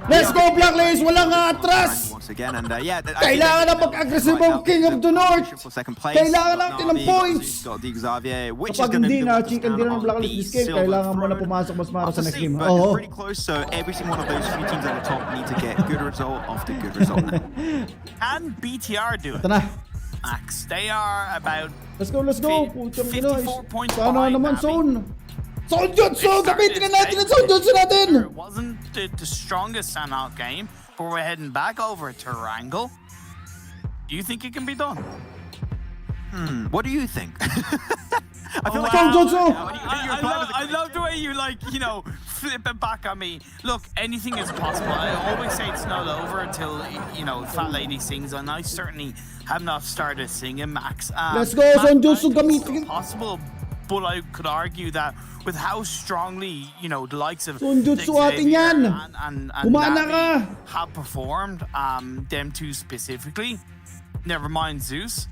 Let's go, Blacklist! Walang atras! Kailangan na mag-aggressive ang King of the North! Kailangan natin ng points! Kapag hindi na chicken dinner ng Blacklist this game, kailangan mo na pumasok mas mara sa next game. Oo. Can BTR do it? Ito na. Max, they are about Let's go, let's go! 54 points Sana behind naman, Navi. Zone! Zone Jutsu! Gamitin na natin ang Zone Jutsu natin! It wasn't the strongest standout game, but we're heading back over to Wrangle. Do you think it can be done? What do you think? I feel like Zone Jutsu! I love the way you flip it back at me. Look, anything is possible. I always say it's not over until Fat Lady sings, and I certainly have not started singing, Max. Let's go, Zone Jutsu! Gamitin! Possible, but I could argue that with how strongly the likes of Zone Jutsu atin yan! and Kumana ka! Navi have performed, them two specifically. Never mind Zeus.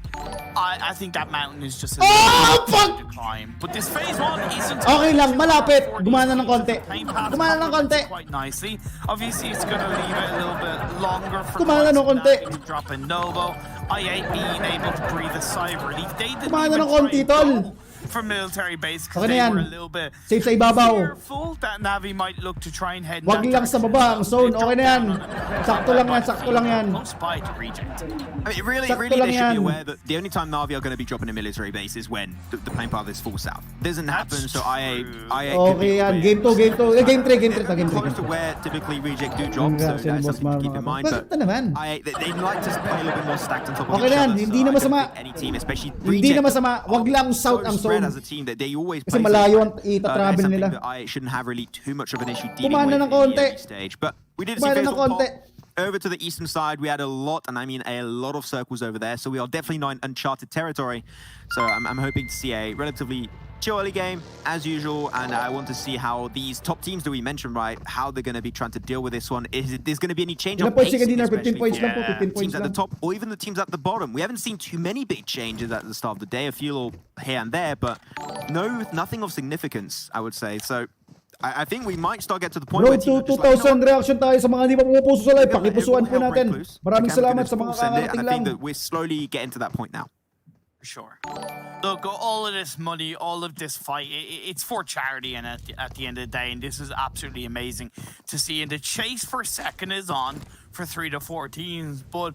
I think that mountain is just a fuck! to climb. But this phase 1 isn't. Okay lang, malapit. Gumana ng konti. Gumana ng konti. Quite nicely. Obviously, it's going to leave it a little bit longer for Gumana ng konti. to drop a Novo. I8 being able to breathe a sigh of relief. They didn't Gumana even ng konti, try and tol. go for military base because Okay na they yan. were a little bit Safe sa ibabaw. fearful that Navi might look to try and head. Wag lang sa baba ang zone. Okay na yan. Sakto lang yan, sakto lang yan. Close by to reject. I mean, really, Sakto they lang should be yan. aware that the only time Navi are going to be dropping a military base is when the plane path is full south. Doesn't happen, so IA could be Okay yan. Game 2, game 2. Game 3, game 3. Game 3. close to where typically reject do drop, so that's something to keep in mind. But Bakit naman? they like to play a little bit more stacked on top of Okay each na yan. other. Hindi So na I don't masama. think any team, especially Hindi na Reject, masama. Wag lang south so ang spread zone. as a team that they always Kasi play malayo ang something ita-travel nila. that I shouldn't have really too much of an issue dealing Kumana with ng in the konti. early stage. But we did see Kumana phase ng one konti. pop. Over to the eastern side, we had a lot, and I mean a lot of circles over there, so we are definitely not in uncharted territory. So I'm hoping to see a relatively chill early game, as usual, and I want to see how these top teams that we mentioned, right, how they're going to be trying to deal with this one. Is there's going to be any change Ilan of points pacing, ka din na? 15 especially points lang po. for 15 points teams at the lang. top, or even the teams at the bottom? We haven't seen too many big changes at the start of the day, a few little here and there, but nothing of significance, I would say. So I think we might start get to the point where Road teams to are just like, 2,000 reaction tayo sa mga hindi pa pumupuso sa live. Pakipusuan po Help natin. Recluse. Maraming The salamat campaign sa mga is full send it, kakarating and I lang. think that we're slowly getting to that point now. For sure. Look, all of this money, all of this fight, it's for charity, and at the end of the day, and this is absolutely amazing to see. And the chase for second is on for 3 to 4 teams, but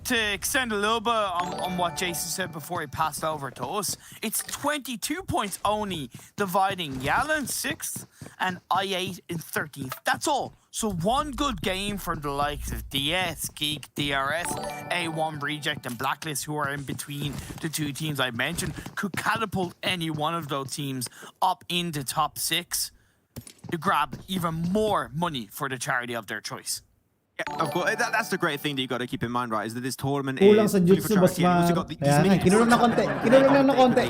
to extend a little bit on what Jason said before he passed over to us, it's 22 points only dividing Yala in 6th and I8 in 13th. That's all. So one good game for the likes of DS, Geek, DRS, A1 Reject, and Blacklist, who are in between the two teams I mentioned, could catapult any one of those teams up into top 6 to grab even more money for the charity of their choice. Yeah, of course, that's the great thing that you got to keep in mind, right? Is that this tournament Kulang is sa fully for jutsu, charity, and Basmar. you've also got these Kaya nga, minutes kinulong ng konti. Kinulong lang ng konti.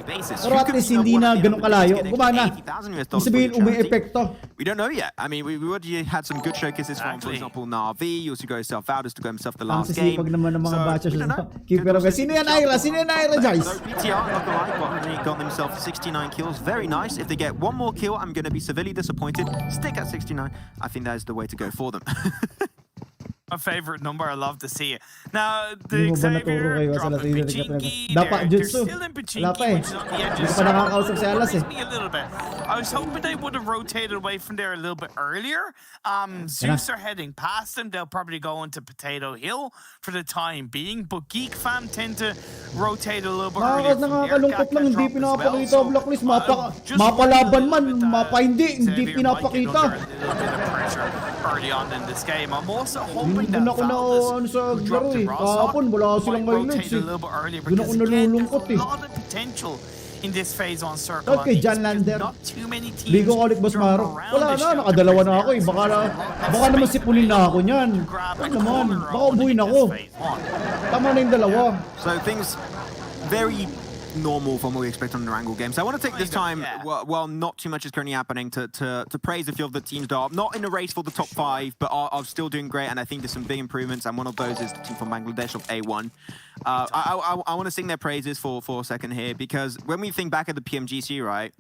Pero at least hindi na ganun kalayo. Gumana. Ibig sabihin, umi-epekto. We don't know yet. I mean, we already had some good showcases from, for example, Navi. You also got yourself out to go himself the Ang last game. sisipag naman ng mga So, batches. we don't know. Keeper of Sino yan, Ira? Sino yan, Ira, guys? So PTR, not gonna lie, got themselves 69 kills. Very nice. If they get one more kill, I'm going to be severely disappointed. Stick at 69. I think that is the way to go for them. My favorite number, I love to see it. Now, Hindi mo the ba naturo kayo Xavier sa dropping Latino? Pachinki, Dapat they're jutsu. still in Wala Pachinki, pa eh. which is on the Hindi edges. ko pa nakakausap si Alas eh. Me a little bit. I was hoping they would have rotated away from there a little bit earlier. Zeus are heading past them. They'll probably go into Potato Hill for the time being, but Geek Fam tend to rotate a little bit earlier from there. Nakakalungkot lang, hindi pinapakita ang Blacklist. Mapalaban man, mapa hindi pinapakita. Early on in this game, I'm also hoping Hindi that na ako Valdez, sa who laro dropped eh. to Rostock, Kahapon, wala silang might highlights rotate a eh. little bit earlier Doon ako because again, nalulungkot there's eh. a lot of potential in this phase on circle. At kay I think John there's Lander. not too many teams Ligo ko ulit, Boss from Maro. around Wala this na, show nakadalawa na to ako eh. Baka naman sipunin na ako niyan. Ano naman, baka ubuhin ako. Tama na yung dalawa. So things very normal from what we expect on the Wrangle game. So I want to take this time, while not too much is currently happening, to praise a few of the teams that are not in the race for the top 5, but are still doing great, and I think there's some big improvements, and one of those is the team from Bangladesh of A1. I want to sing their praises for a second here, because when we think back at the PMGC, right,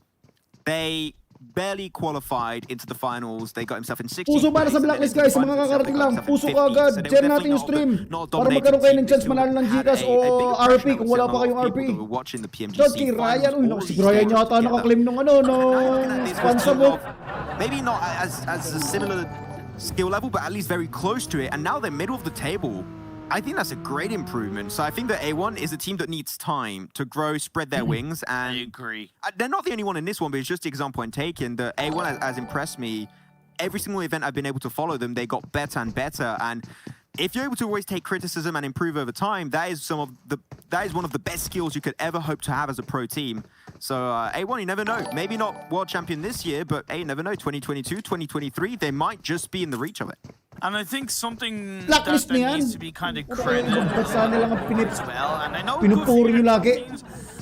they barely qualified into the finals. They got himself in 16th. Puso para sa Blacklist guys, sa mga kakarating lang. Puso ka agad. Share natin yung stream. Para magkaroon kayo ng chance manalo ng Gcash o RP kung wala pa kayong RP. Okay, Ryan. Uy, si Ryan yata nakaklaim nung sponsor mo. Maybe not as a similar skill level, but at least very close to it. And now they're middle of the table. I think that's a great improvement. So I think that A1 is a team that needs time to grow, spread their wings. And I agree. They're not the only one in this one, but it's just the example I'm taking. The A1 has impressed me. Every single event I've been able to follow them, they got better and better. And if you're able to always take criticism and improve over time, that is one of the best skills you could ever hope to have as a pro team. So A1, you never know. Maybe not world champion this year, but you never know. 2022, 2023, they might just be in the reach of it. And I think something Blacklist that needs to be kind of credited as well. And I know pinupuri nyo lagi.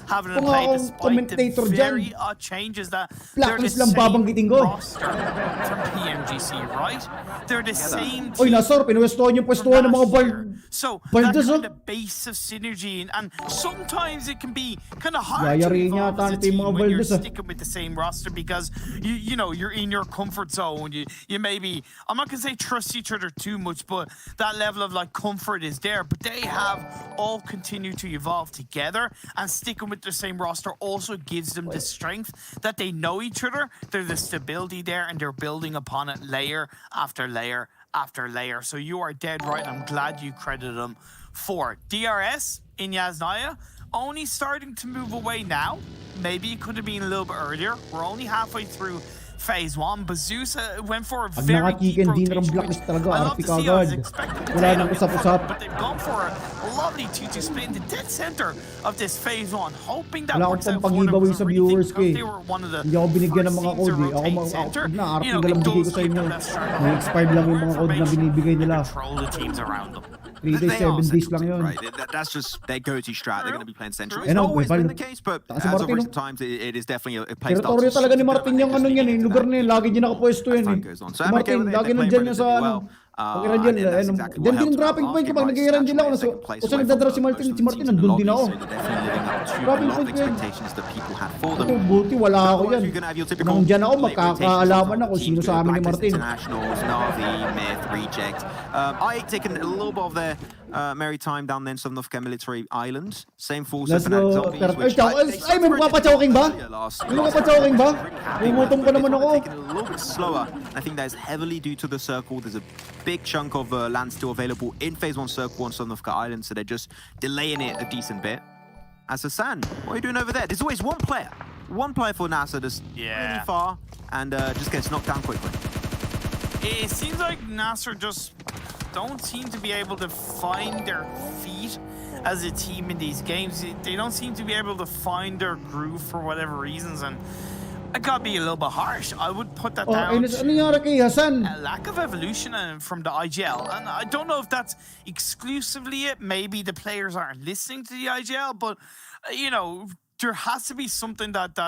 having Kung to play akong despite commentator the dyan, very odd changes that Blacklist lang babanggitin ko. roster from PMGC, right? They're the same Oy, team Nassar, pinuwestuhan yung pwestuhan ng mga so Baldas, that kind of base of synergy, and sometimes it can be kind of hard to Yayariin evolve yata as a natin yung team mga when you're Baldas, sticking with the same roster because you know you're in your comfort zone. You maybe, I'm not gonna say trust each other too much, but that level of like comfort is there. But they have all continued to evolve together, and sticking with the same roster also gives them the strength that they know each other. There's the stability there, and they're building upon it layer after layer after layer. So you are dead right. I'm glad you credited them for it. DRS in Yasnaya only starting to move away now. Maybe it could have been a little bit earlier. We're only halfway through phase 1, but Zeus went for a Pag very deep nakakikin, di na rin rotation, Blacklist which talaga, I love RP to see. I was kagad. expecting Wala nang potato usap-usap. but they've gone for a lovely 2-2 split in the dead center of this phase 1, hoping that Wala works akong out for them. pang-giveaway because sa I really viewers think ko eh. they were one of the Hindi ako binigyan ng first mga teams code to eh. Ako rotate center. na RP You know, na lang it bigay ko does sa give inyo. them that strategy. May expired lang yung mga code na binibigay nila. Control the teams around them. 3 days, 7 days lang yun. Right, that's just their go-to strat. They're going to be playing central. It's Ano, not always may been bal- the case, but Taas si as of Martin, recent times, it is definitely a place. Teritoryo talaga ni Martin yung ano yan eh. Lugar na yun. Lagi niya nakapwesto yan eh. So Si Martin, lagi nandyan niya sa ano. Pag-Irangel, dyan din dropping point kapag nag-Irangel ako. Kung saan nagdadrop si Martin nandun din ako. Dropping point ko yan. Ako, buti wala ako yan. Nang dyan ako, magkakaalaman ako sino sa amin ni Martin. Internationals, Navi, Myth, Reject. I taken a little bit of their merry time down there in Southern Africa Military Island. Same for Let's Fanatic go. Zombies, Ay, may magpapachoking ba? May magpapachoking ba? Bumutong pa naman ako. Taking it a little bit slower. I think that is heavily due to the circle. There's a big chunk of land still available in Phase 1 Circle on Southern Africa Island, so they're just delaying it a decent bit. As Hassan, what are you doing over there? There's always one player for Nassar that's really far and just gets knocked down quickly. It seems like Nassar just don't seem to be able to find their feet as a team in these games. They don't seem to be able to find their groove for whatever reasons, and I gotta be a little bit harsh. I would put that down Ano nangyari kay Hassan? a lack of evolution from the IGL. And I don't know if that's exclusively it. Maybe the players aren't listening to the IGL, but, you know, there has to be something that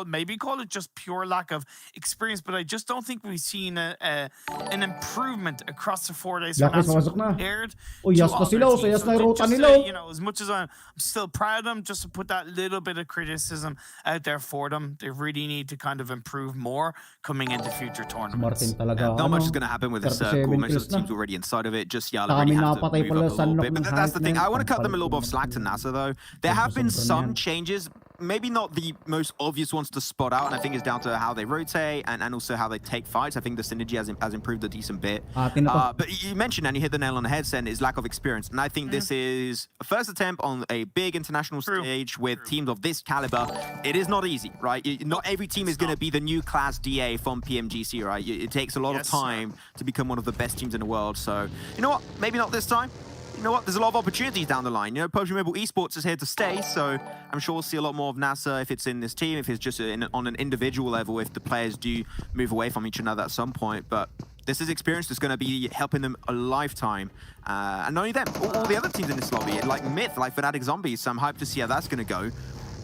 maybe call it just pure lack of experience, but I just don't think we've seen an improvement across the 4 days. Yakos pasok na. Yas pa sila, so yas na rota nila. You know, as much as I'm still proud of them, just to put that little bit of criticism out there for them, they really need to kind of improve more coming into future tournaments. Martin talaga. Not much is going to happen with the circle. Most of the teams already inside of it. Just already have to move up a little bit. But that's the thing. I want to cut them a little bit of slack to Nassar, though. There have been some changes. Maybe not the most obvious ones to spot out, and I think it's down to how they rotate and also how they take fights. I think the synergy has improved a decent bit. But you mentioned, and you hit the nail on the head, Sen, is lack of experience. And I think this is a first attempt on a big international stage with teams of this caliber. It is not easy, right? Not every team is going to be the new class DA from PMGC, right? It takes a lot of time to become one of the best teams in the world. So, you know what? Maybe not this time. You know what? There's a lot of opportunities down the line. You know, PUBG Mobile Esports is here to stay, so I'm sure we'll see a lot more of Nassar if it's in this team, if it's just on an individual level, if the players do move away from each another at some point. But this is experience that's going to be helping them a lifetime. And not only them, all the other teams in this lobby, like Myth, like Fanatic Zombies, so I'm hyped to see how that's going to go.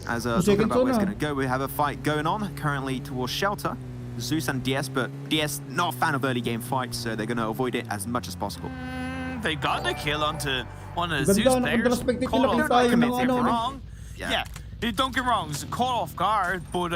As talking about where it's going to go, we have a fight going on currently towards Shelter. Zeus and DS, but DS not a fan of early game fights, so they're going to avoid it as much as possible. They got the kill onto one of the Zeus players. Don't get me wrong. Yeah, don't get me wrong. It's a call off guard, but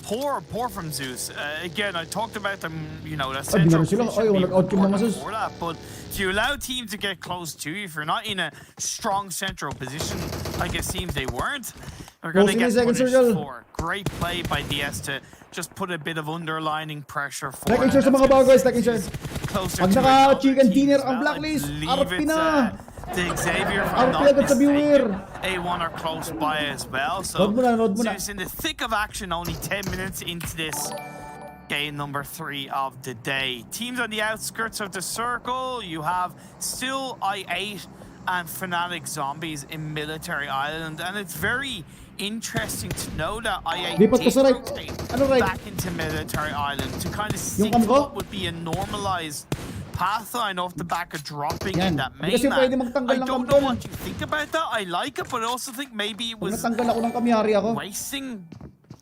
Poor from Zeus. Again, I talked about them, you know, that Ay, di na central rin sila. position Ay, being nag-out yung mga rewarded Zeus. for that, but if you allow teams to get close to you, if you're not in a strong central position, like it seems they weren't, they're going to Closing get the second punished circle. for. Great play by DS to just put a bit of underlining pressure for. Like and share sa mga bago guys, like and share. Closer Pag to naka-chicken another team dinner as ang well. I Blacklist, believe RP it's, na. the Xavier, if I'm RP not agad sa viewer. mistaken. A1 are close by as well. So Load mo na. Zeus in the thick of action, only 10 minutes into this game number 3 of the day. Teams on the outskirts of the circle, you have still I8 and Fnatic Zombies in Military Island, and it's very interesting to know that I8 Lipat ka did sa right. rotate Ano right? back into Military Island to kind of stick Yung to kamko? what would be a normalized pathline off the back of dropping Yan. in that Hindi kasi pwede mainland. magtanggal I ng don't know kamko. what you think about that. I like it, but I also think maybe it Pag was natanggal ako ng kamyari ako. wasting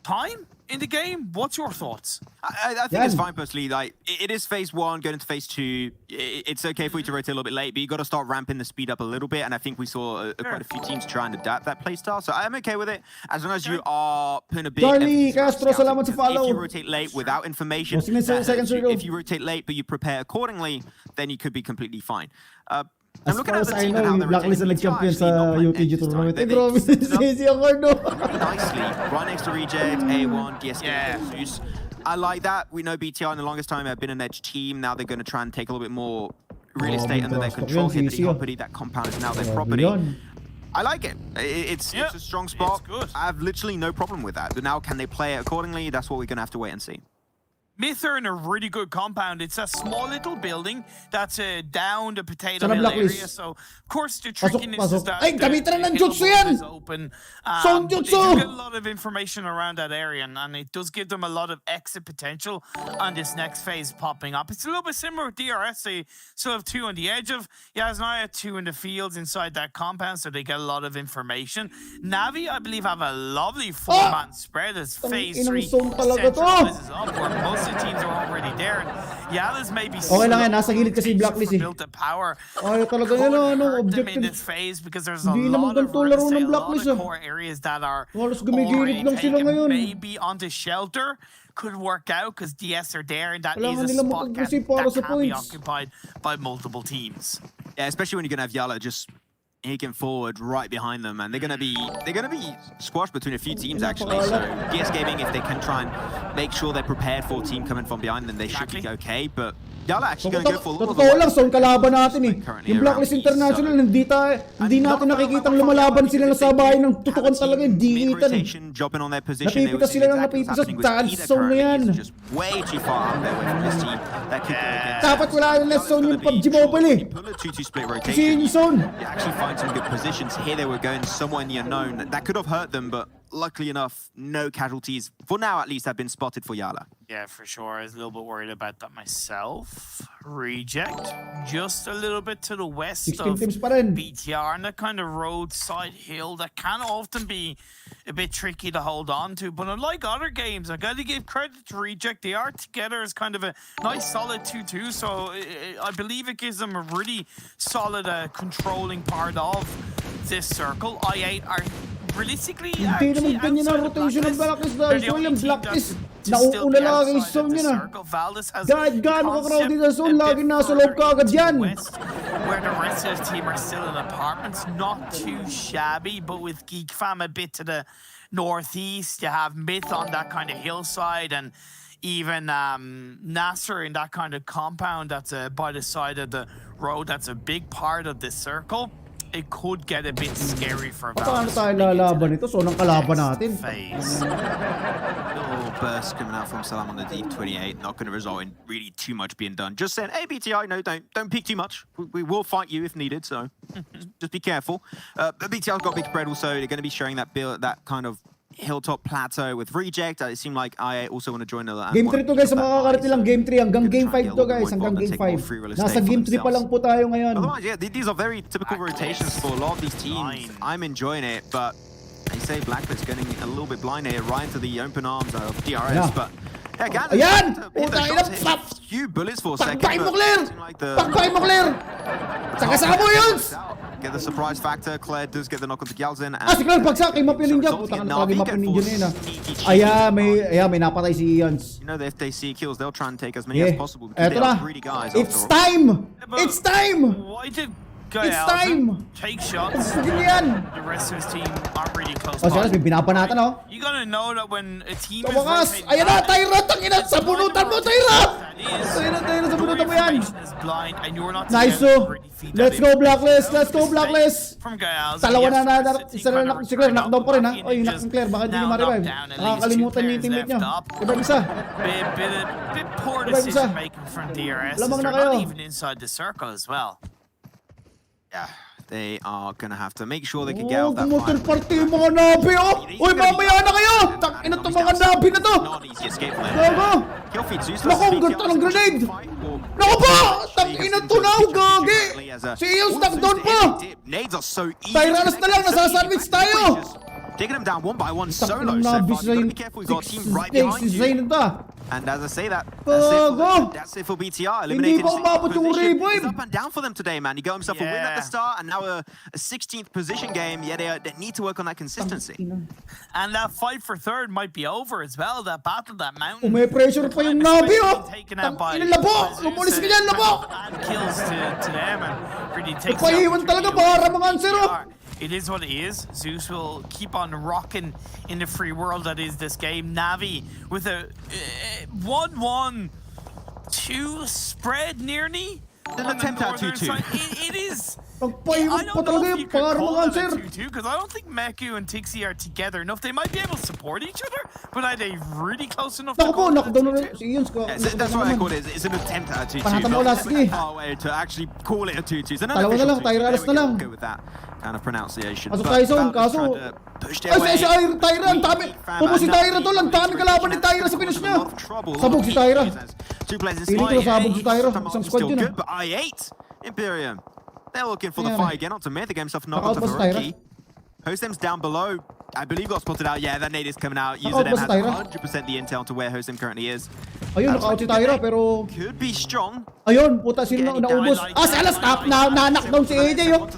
time in the game. What's your thoughts? I think it's Yan. fine personally. Like it is phase 1, going into phase 2. It's okay for you to rotate a little bit late, but you got to start ramping the speed up a little bit. And I think we saw quite a few teams try and adapt that playstyle. So I'm okay with it as long as you are putting a big. Charlie emphasis on Castro, scouting, salamat sa because follow. If you rotate late without information, Bossing na sa that second hurts you. circle. If you rotate late but you prepare accordingly, then you could be completely fine. As I'm looking far at as the I team and know, how yung they're Blacklist na rotating. nag-champion Actually, not sa playing UTG next tournament. time. Eh, grabe, sisi ako, no? Nicely, right next to Reject, A1, DSK, Yeah. Zeus. I like that. We know BTR in the longest time have been an edge team. Now they're going to try and take a little bit more real estate under their Bro, control. yan, Hippity sisi, oh. hoppity, that compound is now their Grabe property. yan. I like it. It's a strong spot. it's good. I have literally no problem with that. But now, can they play it accordingly? That's what we're going to have to wait and see. Myth are in a really good compound. It's a small little building that's down the Potato Sana Hill Blacklist. area. So, of course, the Pasok, trickiness is pasok. that Ay, gamitan na ng hill jutsu wall yan! is open. Sound But jutsu! they do get a lot of information around that area, and it does give them a lot of exit potential on this next phase popping up. It's a little bit similar with DRS. They still have 2 on the edge of Yasnaya, 2 in the fields inside that compound, so they get a lot of information. Navi, I believe, have a lovely 4-man spread as phase inang 3 zone talaga to. centralizes up, where most of the teams are already there. And Yalas may be Okay lang yan, nasa gilid kasi Blacklist eh. built to power. Ayaw talaga yan, Could ano, hurt them in objective. this phase because there's a Hindi naman lot of ganito laro ng a lot Blacklist, of ah. core areas that are Halos gumigilid already lang sila taken. ngayon. Maybe onto shelter could work out because DS are there, and that Kailangan is a nila spot mag-aggressive that para sa can be points. occupied by multiple teams. Yeah, especially when you're going to have Yala just higging forward right behind them, and they're going to be squashed between a few teams actually. So DS Gaming, if they can try and make sure they're prepared for a team coming from behind, then they should be okay. But Yala actually going to go for a lot of Totoo lang, zone kalaban natin eh. Yung Blacklist International, hindi natin nakikitang lumalaban sila na sa bahay ng tutukan talaga, hindi kita eh. Jobbing on their position. Napipitas sila ng napipitas, dance zone na yan. Just way too far up there from this team. That could go against. Dapat wala yung left zone yung PUBG Mobile eh. Pull a 2-2 split Kasi yun rotation. yung zone. You actually find some good positions. Here they were going somewhere in the unknown. That could have hurt them, but luckily enough, no casualties, for now at least, have been spotted for Yala. Yeah, for sure. I was a little bit worried about that myself. Reject just a little bit to the west 16 of teams pa rin. BTR, and that kind of roadside hill that can often be a bit tricky to hold on to. But unlike other games, I got to give credit to Reject. They are together as kind of a nice solid 2-2. So I believe it gives them a really solid controlling part of this circle. I8 are realistically Hindi naman ganyan ang rotation ng Blacklist dahil so yung Blacklist nauuna lagi yung zone niya na. Kahit gaano ka-crowded na zone, lagi nasa loob ka agad yan. Where the rest of the team are still in apartments, not too shabby, but with Geek Fam a bit to the northeast, you have Myth on that kind of hillside, and even Nassar in that kind of compound that's by the side of the road. That's a big part of this circle. It could get a bit scary for Paano Valve. tayo lalaban ito? So, nang kalaban natin. Phase. Little burst coming out from Salam on the deep 28, not going to result in really too much being done. Just saying, hey BTI, no, don't peek too much. We will fight you if needed, so just be careful. But BTI's got big spread also. They're going to be sharing that kind of hilltop plateau with Reject. It seemed like I also want to join the Game 3 to guys, sa mga kakarating lang Game 3 hanggang Game 5 to guys, hanggang Game 5. Nasa Game 3 pa lang po tayo ngayon. Otherwise, yeah, these are very typical rotations for a lot of these teams. I'm enjoying it, but they say Blacklist getting a little bit blind here, right into the open arms of DRS, Yeah. but yeah, Gandalf Ayan! hit those Putang ina, shots, hit a few bullets for a second. Pagpay mo but clear! seemed like the- Pagpay mo clear! Sa kasama yun! get the surprise factor. Claire does get the knock onto Gyalzin. Si Claire bagsak kay map yung ninja. Puta ka na talaga map yung ninja na yun may napatay si Ians. You know that if they see kills, they'll try and take as many as possible. Eto na. It's time! It's time! Why did It's time! take shots? Sige yan! The rest of his team aren't really close O siya, by. may binabanatan oh. You gotta know that when a team is Wakas! rotating Ayan na! back, Tyra! Tangina! Sa bunutan mo! Tyra! Tyra! Sa bunutan mo yan! is blind and you're not Nice together to oh! really feed Let's that go in. Blacklist! Let's go Blacklist! From Gayals. Dalawa na isa na si Claire, knockdown pa rin ha. Oy, knock si Claire, baka hindi niya ma-revive. Nakakalimutan niya yung teammate niya. Ibang isa. Bit poor decision making from DRS. Lamang na They're kayo. not even inside the circle as well. Yeah, they are gonna have to make sure they can get out that Kumotor fight. party yung mga nabi oh! Uy, mamaya na kayo! Tangina itong mga nabi na to! Not an easy escape for them. Gago! Kill feed Zeus. Naku, ang ganda ng grenade! Naku po! Tangina tunaw, gagi! Si Ios knockdown pa! Nades are so easy. Tyrannos na lang, nasasandwich tayo! Taking them down one by one solo Tangina so nabi far. sa You've got to be careful. You've got a team right behind si you. Zayn na. And as I say that, Gago! that's it for BTR. Hindi Eliminated pa umabot yung position. revive. It's up and down for them today, man. He got himself a win at the Yeah. start, and now a 16th position game. Yeah, they need to work on that consistency. And that fight for third might be over as well. That battle, that mountain. May pressure pa yung nabi oh! Taken out by Tangina labo! Lumulis ka dyan, labo! and kills to them and really takes Nagpahiwan talaga para mga answer oh! It is what it is. Zeus will keep on rocking in the free world that is this game. Navi with a 1-1-2 spread nearly. An attempt at 2-2. It is. Nagpahiwan pa talaga yung para mga answer! Because I don't think Meku and Tixie are together enough. They might be able to support each other, but are they really close enough Naku to po, call it a knockdown na 2-2? si Ians ko. That's what I call it. It's an attempt at a 2-2. Panatan mo, Not Lasky. far away to actually call it a 2-2. It's an Dalawa na lang, unofficial 2-2. Tyrannos There we na lang. go. We'll go with that kind of pronunciation. Pasok But tayo zone, Valve's kaso... trying to push their Ay, way. si Tyra, ang dami! Pupo si Tyra tol, ang dami kalaban ni Tyra sa finish niya! Sabog si Tyra! Two players in Feeling ko slide. sabog si Tyra. Some Isang options squad still yun, good, but I8 Imperium. They're looking for the Yeah. fight again onto mid. They get himself knocked Naka-out onto ba si Tyra? Haruki. Hostem's down below. I believe got spotted out. Yeah, that nade is coming out. Naka-out User ba them si has Tyra? 100% the intel to where Hostem currently is. Ayun, naka-out si Tyra, pero... Could be strong. Ayun, puta, sino na naubos? Sala, stop! Na-knockdown si AJ, oh!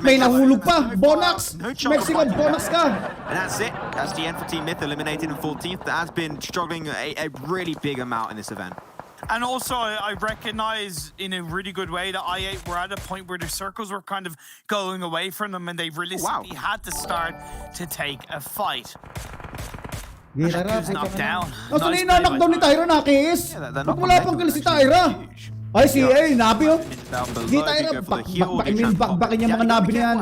May nahulog pa! Bonax! Mexico, Bonax ka! And that's it. That's the end for Team Myth, eliminated in 14th. That has been struggling a really big amount in this event. And also, I recognize in a really good way that I8 were at a point where the circles were kind of going away from them and they realistically had to start to take a fight. Sige, Tyra, Who's knocked down? Nasa Nice na play knockdown by ni Tyra, nakis! Yeah, Ba't wala pang kill si Tyra? Ay, si Nabi, oh! Sige, Tyra, bakbakin niya mga Nabi na yan.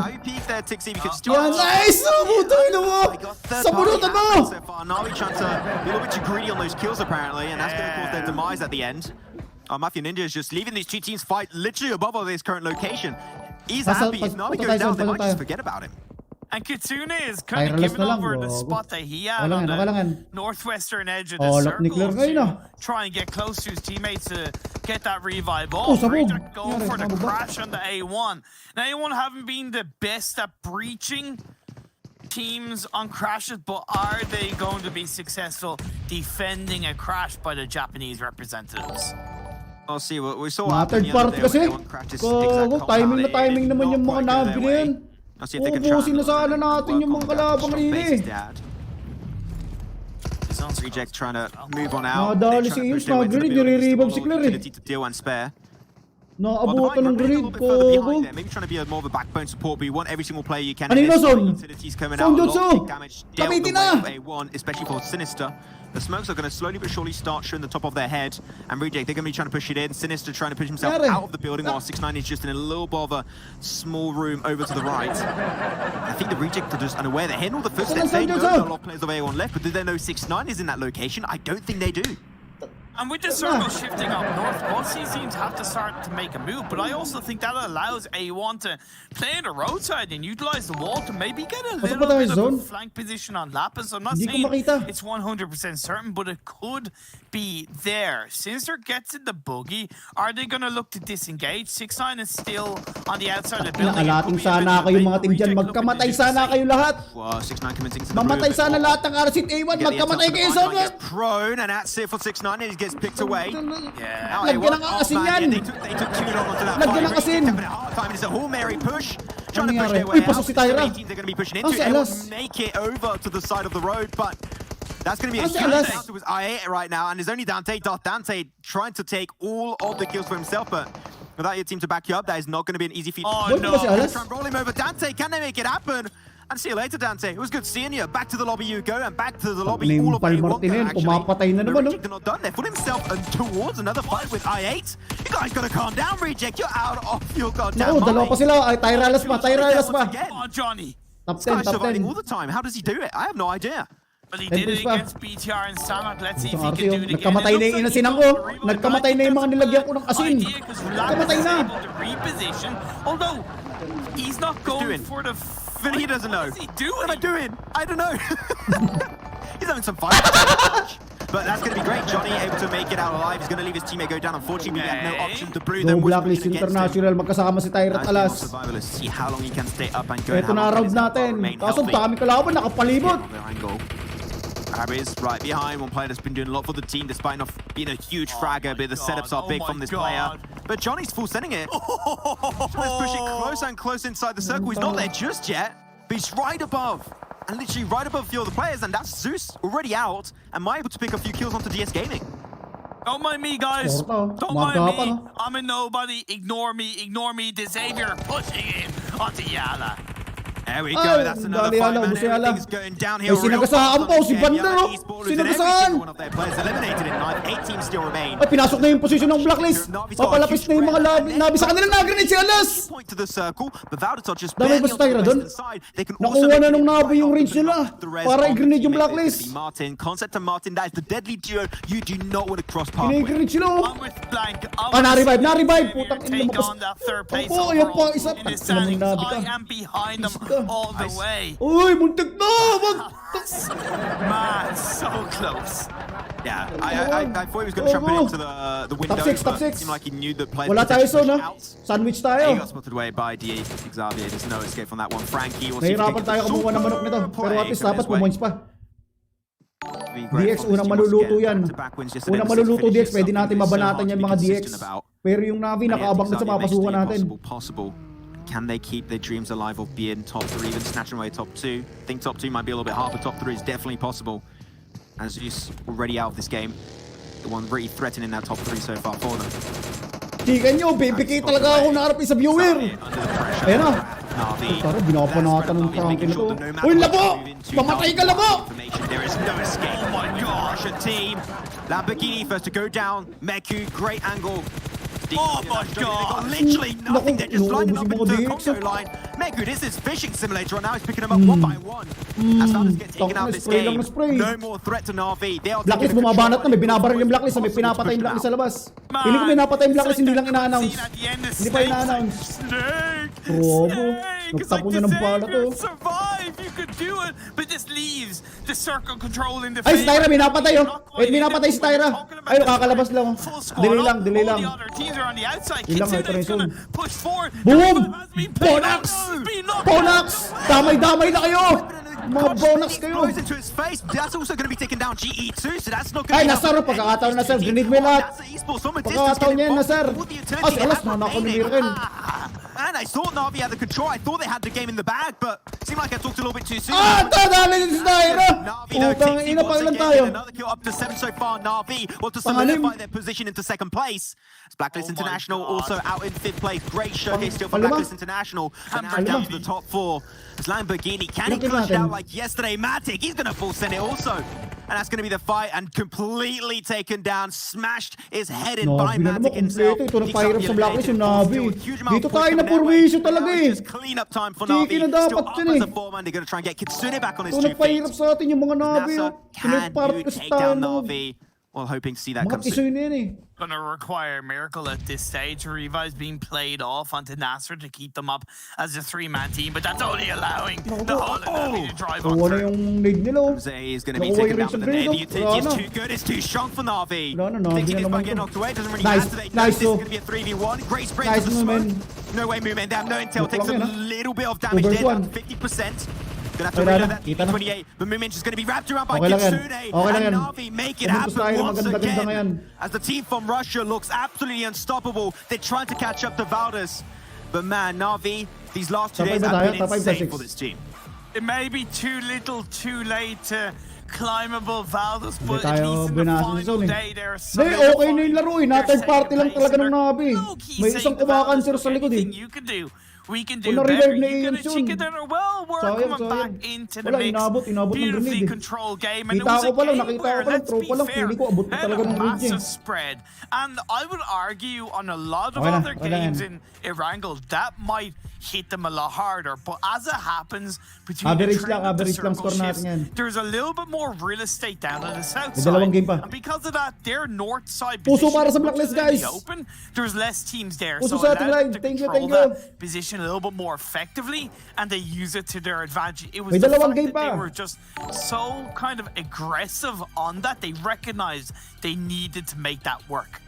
Yan, nice! Puto, ino mo! Sa bunutan mo! Navi trying to be a little bit too greedy on those kills apparently, and that's going to cause their demise at the end. Mafia Ninja is just leaving these two teams fight literally above this current location. He's happy. If Navi goes down, they might just forget about him. And Kitsune is kind of Tireless giving na lang, over the gago. spot that he had Wala on nga, wala nga. the northwestern edge of the Lock ni circle Claire ngayon, to ah. try and get close to his teammates to get that revive Oh, off. sabog. Reject going Yari, for the sabog ba? crash on the A1. Now, A1 haven't been the best at breaching teams on crashes, but are they going to be successful defending a crash by the Japanese representatives? I'll see what we saw. Mga third party kasi. Gago, timing na timing naman yung mga Nabi na yan. Ubusin na sana natin yung mga kalabang rin eh. Reject trying to move on out. Nadali si Ius, mga grenade, nire-revive si Claire eh. To deal and spare. Naabutan ng grenade, Maybe gago. trying to be more of a backbone support, but you want every single player you can. Ano yun, Son? Utilities coming Son out. A lot Jutsu! of big damage dealt the Gamitin way na! of A1, especially for Sinister. The smokes are going to slowly but surely start showing the top of their head. And Reject, they're going to be trying to push it in. Sinister trying to push himself Yari. out of the building, while 6ix9ine is just in a little bit of a small room over to the right. I think the Reject are just unaware. They're hearing all the footsteps. They know there are a lot of players of A1 left, but do they know 6ix9ine is in that location? I don't think they do. And with the circle shifting up north, both these teams have to start to make a move, but I also think that allows A1 to play on the roadside and utilize the wall to maybe get a little tayo bit of zone? a flank position on Lapis. I'm not Hindi ko saying makita. it's 100% certain, but it could be there. Since gets in the buggy, are they going to look to disengage? 6ix9ine is still on the outside of the building. Nakalating sana kayo mga team dyan. Magkamatay sana kayo lahat. Well, 6ix9ine commencing to the Mamatay room. sana lahat ng Arasit A1. Magkamatay kayo sa mga. Gets prone, and that's it for 6ix9ine. He gets picked away. Yeah. Now Lagyan A1, ng asin yan. They took too long onto that Lagyan fight. ng asin. Reject having a hard time. It's a Hail Mary push. trying to push nangyari? their way Uy, pasok out. si Tyra. 18 they're going to be pushing Ah, into si it. They will Alas. make it over to the side of the road, but that's going to be a Ah, si huge Alas. chance. It was I8 right now, and there's only Dante. Dante trying to take all of the kills for himself, but without your team to back you up, that is not going to be an easy feat. Oh, Boy, no. ba si Alas? Try and roll him over. Dante, can they make it happen? And see you later, Dante. It was good seeing you. Back to the lobby you go, and back to the lobby all of Pal A1 go, Martinez, actually. pumapatay na naman, Reject, they're not done. They put himself towards another fight with I8. You guys gotta calm down, Reject. You're out of your goddamn Naku, dalawa pa mind. sila. Ay, Tyra Alas pa, Tyra Alas pa. Come on, Johnny. Top This guy's 10, top surviving 10. all the time. How does he do it? I have no idea. But he did it Tempest pa. against BTR and Samak. Let's see if he Isang can do RC, it again. nagkamatay na yung inasinang ko. Nagkamatay na yung mga nilagyan ko ng asin. Nagkamatay na. Reposition. Although, he's not going doing? for the... But he doesn't know. What is he What am I doing? doing? I don't know. He's having some fun. But that's going to be great. Johnny able to make it out alive. He's going to leave his teammate go down. Unfortunately, we have no option to blue Go them. Blacklist International, magkasama si Tyra at Alas. Survivalists see how long he can stay up and go. Ito na round natin. Kaso dami kalaban, nakapalibot. Abbey's right behind. One player that's been doing a lot for the team despite not being a huge fragger, but the setups are big from this player. But Johnny's full sending it. Johnny's pushing closer and closer inside the circle. He's not there just yet, but he's right above. And literally right above a few of the players, and that's Zeus already out and might able to pick a few kills onto DS Gaming. Don't mind me, guys. Suporta, Don't mind magapa, me. no? I'm a nobody. Ignore me. Ignore me. The Xavier pushing in onto Yala. There we Ay, go. That's another dali, fight, Ala, man. busi, Ala. Everything's going downhill. Ay, sinagasaan real po, fast si on this game. Banda, Yala no? esports and every Sinagasaan. single one of their players eliminated in live. 8 teams still remain. Ay, pinasok na yung position ng Blacklist. Papalapis na yung mga nabi sa kanila. Nag-grenade si Alas. Point to the circle, but Valdatot just Dami barely ba si on the Tyra dun? western side. They can also Nakuha make na it nung right Nabi yung up, range opening nila up the res para on the i-grenade yung teammate. Blacklist. It's gonna be Martin, Concept and Martin, that is the deadly duo you do not want to cross pathways. Kinikirig sila. I'm with Blank. Na-revive, na-revive. Putang ina, Take lumabas. on that third place Opo, ayan pa, overall isa. in the Ang standings. nabi ka. I am behind them Isa ka. all the way. Uy, muntik na. Man, so close. Yeah, I thought he was going to jump into the window. Top 6, top but 6. It seemed like he knew that players Wala would tayo push so, no? out. Sandwich He tayo. got spotted away by DA Xavier. There's no escape from that one. Frankie will see if he Nahirapan can tayo get the kumuha ng manok nito. super Pero at play least coming dapat his way. pumoints pa. Be great DX, for this unang team once maluluto again. yan. Back-to-back wins yesterday. Unang The six maluluto DX, finishes, pwede something natin that is so mabanatan hard yan to mga be DX. consistent about. Pero yung Navi, And yet, nakaabang na sa Xavier mga makes the pasukan natin. impossible possible. Can they keep their dreams alive of being top 3, even snatching away top 2? I think top 2 might be a little bit hard, but top 3 is definitely possible. As Zeus already out of this game, the one really threatening that top 3 so far for them. Chikan nyo, bibigay talaga ako naharapin sa viewer. Ayan na. Navi. Tara, binapanatan ng tangke na to. Uy, labo! Pamatay ka, labo! There is no escape. Oh my gosh, a team. Lamborghini first to go down. Meku, great angle. Oh my They God. got literally nothing. They're just lining up Naku, into the DX. Congo line. Meku, this is fishing simulator, and now he's picking them up one by one. As Valdas get taken out of this spray lang game, na spray. no more threat to Navi. They are Blacklist taking the bumabanat na, may control. binabaril yung Blacklist, may pinapatay yung Blacklist sa labas. Pili ko may napatay yung Blacklist, hindi lang ina-announce. Hindi pa ina-announce. Robo, nagtapo na ng bala to. Survive, you could do it, but this leaves the circle control in the Ay, si Tyra, may napatay oh. May napatay si Tyra. Ay, nakakalabas lang. Delay lang, delay lang. Ilang ito rin soon. Boom! Bonax! Bonax! Damay-damay na kayo! Mga Bonax kayo! Blows into his face. That's also going to be taken down. GE2, so that's not going Ay, to be Nassar, pagkakataon na Nassar. Grenade mo yung lahat. That's the esports from a distance. Pagkakataon niya, getting Nassar. involved with the Ah, si utility Alas, and nanakaw ni remaining. Miracle. And I thought Navi had the control. I thought they had the game in the bag, but it seemed like I talked a little bit too soon. Ah, tadali din si Tyra! Navi though Utang takes ina, once pailan again, tayo? get another kill up to 7 so far. Navi want to Pangalim. solidify their position into second place. It's Blacklist Oh my International God. also out in 5th place. Great showcase still for Palima? Blacklist International. And now Palima? down to the top 4. As Lamborghini, can he Ilang clutch it natin? out like yesterday? Matic, he's going to full send it also. And that's going to be the fight, and completely taken down, smashed his head in by Navi na naman, Matic himself. kompleto. Ito na He pahirap can't be sa Blacklist yung eliminated. Navi. Still a huge amount of Dito push tayo coming na their way. purwisyo Now talaga it's eh. just clean up time for Chiki Navi. na dapat Still up yun as eh. a 4-man. They're going to try and get Kitsune back on his Ito 2 feet. nagpahirap sa atin yung mga Navi. Nassar, can Pinaparap you ko sa take down tayo. Navi? Well, hoping to see that Mga come soon. tisoy na yan eh. Gonna require a miracle at this stage. Riva is being played off onto Nassar to keep them up as a 3-man team, but that's only allowing the whole ability to drive on Nakuha na through. yung nade nila oh. Jose is going to be Nakuha taken yung down, but the Grenade, the utility wala is na. too good. It's too strong for Navi. Wala na, Navi Thinking na it's naman by getting to. knocked away. Doesn't really Nice, matter. They know nice, this is oh. going to be a 3v1. Great spray Nice into the smoke. movement. No way movement. They have no intel. Look Takes a lang yan, little bit of damage Over there, one. down to 50%. Gonna have to Wala reload na, that kita na. 28. The movement is going to be wrapped around by Okay lang yan. Kitsune. Okay lang And yan. Navi make it Pumuntos tayo, happen once maganda-ganda ngayon. again. As the team from Russia looks absolutely unstoppable. They're trying to catch up to Valdas. But man, Navi These last 2 Top days five ba have tayo? been Top five ba, insane six? for this team. It may be too little, too late to climb above Valdos, Hindi but at tayo least in the binasa sa final zone day, eh. they're Hindi, okay na yung laro eh. Na-third party lang talaga ng Navi. May isang kumakanser sa likod eh. You can do. We can do Kung better. na-revive na You yun get a yun. chicken dinner. Well, we're Sayang, coming sayang. back into the Wala, mix. inabot ng Beautifully grenade eh. controlled game. And it Kita was ko a pa lang, game nakita where, ko pa lang, let's throw be pa lang, fair, pili ko, abot na they had talaga a ng range massive eh. spread. And I would argue on a lot of Okay na, other okay na games yan. in Erangel, that might hit them a lot harder. But as it happens, between Average the lang, train and the average lang circle score shifts, natin yan. there's a little bit more real estate down on the south May side. dalawang game pa. And because of that, their north side Puso position para sa is Blacklist, much in the guys. open. There's less teams there, Puso so sa it ating allows them line. to Thank you, control thank you. that position a little bit more effectively, and they use it to their advantage. It was May the dalawang fact game that they pa. were just so kind of aggressive on that. They recognized they needed to make that work.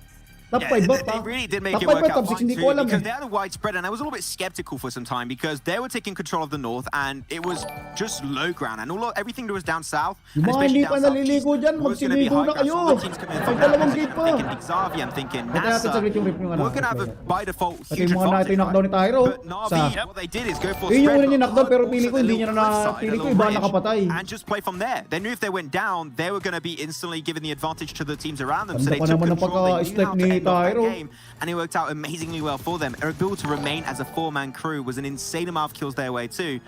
Top Yeah, 5 ba? they really did make Top it 5 work ba? out Top 6 fine hindi too, ko alam because eh. they had a widespread, and I was a little bit skeptical for some time because they were taking control of the north, and it was just low ground, and everything that was down south, Yung and mga especially hindi pa down south naliligo east, dyan, was going to be magsiligo high na ground. kayo. So the teams coming May from that dalawang position, game I'm pa. thinking Xavi, I'm thinking Ito natin Nassar. saglit yung rip yung ano. We're going to have a by default Ito huge yung mga natin advantage, knockdown ni Tyro. But Navi, Sa- what they did is go for Yun yung spread, una niya but knockdown, pero also pili ko the hindi little niya na cliff side, pili a ko little iba ridge, nakapatay. and just play from there. They knew if they went down, they were going to be instantly given the advantage to the teams around them. So Ganda they pa took naman ng control. They knew pagka-step how to ni end off that Tyro. game, and it worked out amazingly well for them. Their ability to remain as a four-man crew was an insane amount of kills their way too.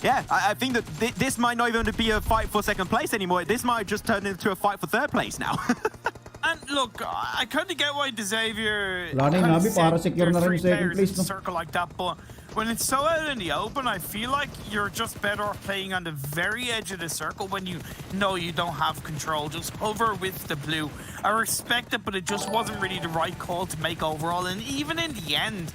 Yeah, I think that this might not even be a fight for second place anymore. This might just turn into a fight for third place now. And look, I kind of get why Xavier Wala na yung kinda Navi, para sent secure their na rin three yung second players place, in no? a circle like that, but when it's so out in the open, I feel like you're just better off playing on the very edge of the circle when you know you don't have control. Just hover with the blue. I respect it, but it just wasn't really the right call to make overall. And even in the end,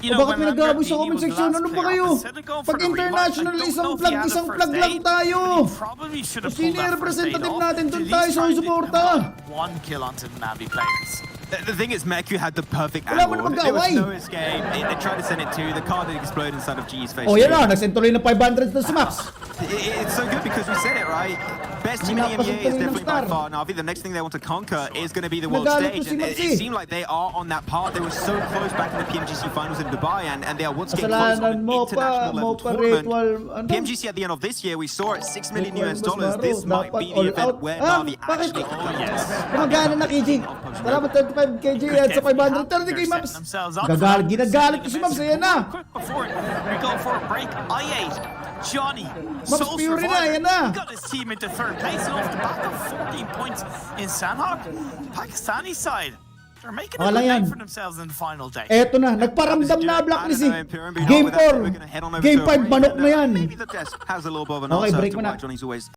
you O know, bakit when pinag-aabos sa Lambertini comment was the section? last Ano ba player kayo? up, instead of going for Pag the rematch, international, I don't isang know if he had a plug first lang aid, tayo. but he probably should have Kung sino pulled yung that first aid representative off natin, to dun at tayo least sa try and Suporta. have one kill onto the Navi players. The thing is, Meku had the perfect Wala mo angle. namang There was gaway. no escape. They tried to send it to. The card did explode inside of G's face. O yan na, nagsend tuloy ng 500 na si Max. It's so good because we said it, right? Best team in the NBA is definitely by far Navi. The next thing they want to conquer is going to be the world Nagalit stage. ko si And Max it eh. seemed like they are on that path. They were so close back in the PMGC finals in Dubai, and they are once getting close on Kasalanan an mo pa, international level ritual, tournament. ano? PMGC at the end of this year, we saw it $6 million US. Ritual This might dapat be all the event out. where Ah, Navi bakit? actually can come yes. Gumagana na KJ. Salamat 35 KJ at sa 500. 30 kay Maps. Gagalit, ginagalit ko si Maps. Ayan na. Quick before we go for a break, I8, Johnny, Maps Soul Fury na, Survivor, ayan na. he got his team into third place and off the back of 14 points in Sandhawk. Pakistani side, they're making a Wala good name yan. for themselves in the final day. Eto na, nagparamdam na Blacklist eh. Game 4, Game 5, manok na yan. Maybe the test has a little bit of an Okay, answer break to mo na. why Johnny's always